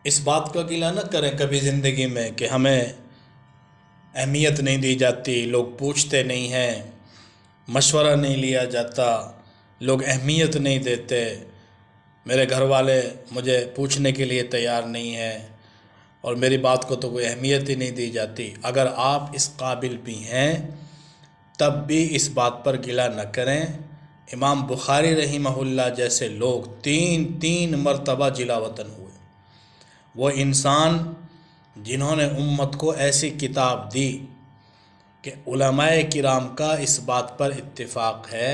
اس بات کا گلہ نہ کریں کبھی زندگی میں کہ ہمیں اہمیت نہیں دی جاتی، لوگ پوچھتے نہیں ہیں، مشورہ نہیں لیا جاتا، لوگ اہمیت نہیں دیتے، میرے گھر والے مجھے پوچھنے کے لیے تیار نہیں ہیں اور میری بات کو تو کوئی اہمیت ہی نہیں دی جاتی۔ اگر آپ اس قابل بھی ہیں تب بھی اس بات پر گلہ نہ کریں۔ امام بخاری رحمہ اللہ جیسے لوگ تین مرتبہ جلا وطن ہوئے۔ وہ انسان جنہوں نے امت کو ایسی کتاب دی کہ علماء کرام کا اس بات پر اتفاق ہے،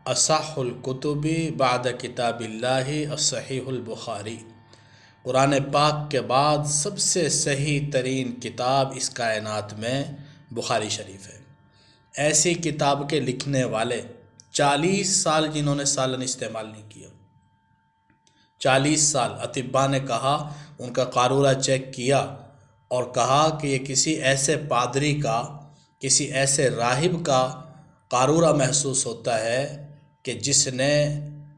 اصح الکتب بعد کتاب اللہ الصحیح البخاری، قرآن پاک کے بعد سب سے صحیح ترین کتاب اس کائنات میں بخاری شریف ہے۔ ایسی کتاب کے لکھنے والے 40 سال جنہوں نے سالن استعمال نہیں کیا، 40 سال۔ اطباء نے کہا، ان کا قارورہ چیک کیا اور کہا کہ یہ کسی ایسے پادری کا، کسی ایسے راہب کا قارورہ محسوس ہوتا ہے کہ جس نے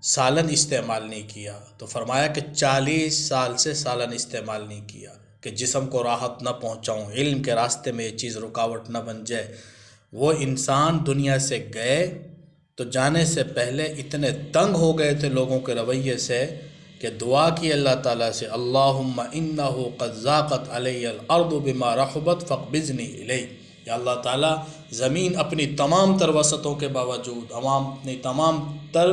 سالن استعمال نہیں کیا۔ تو فرمایا کہ 40 سال سے سالن استعمال نہیں کیا کہ جسم کو راحت نہ پہنچاؤں، علم کے راستے میں یہ چیز رکاوٹ نہ بن جائے۔ وہ انسان دنیا سے گئے تو جانے سے پہلے اتنے تنگ ہو گئے تھے لوگوں کے رویے سے کہ دعا کی اللہ تعالیٰ سے، اللہم انہ قد ضاقت علی الارض بما رحبت فاقبضنی الیہ، یا اللہ تعالیٰ زمین اپنی تمام تر وسعتوں کے باوجود، اپنی تمام تر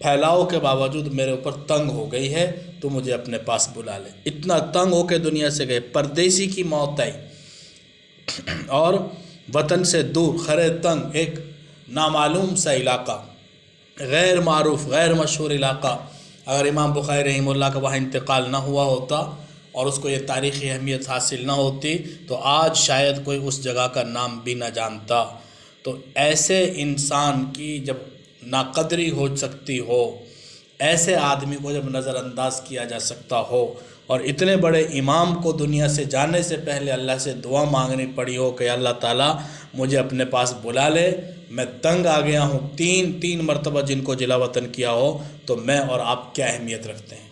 پھیلاؤ کے باوجود میرے اوپر تنگ ہو گئی ہے، تو مجھے اپنے پاس بلا لے۔ اتنا تنگ ہو کے دنیا سے گئے، پردیسی کی موت آئی اور وطن سے دور، خرے تنگ، ایک نامعلوم سا علاقہ، غیر معروف، غیر مشہور علاقہ۔ اگر امام بخاری رحمہ اللہ کا وہاں انتقال نہ ہوا ہوتا اور اس کو یہ تاریخی اہمیت حاصل نہ ہوتی تو آج شاید کوئی اس جگہ کا نام بھی نہ جانتا۔ تو ایسے انسان کی جب ناقدری ہو سکتی ہو، ایسے آدمی کو جب نظر انداز کیا جا سکتا ہو، اور اتنے بڑے امام کو دنیا سے جانے سے پہلے اللہ سے دعا مانگنی پڑی ہو کہ اللہ تعالیٰ مجھے اپنے پاس بلا لے، میں تنگ آ گیا ہوں، تین مرتبہ جن کو جلا وطن کیا ہو، تو میں اور آپ کیا اہمیت رکھتے ہیں۔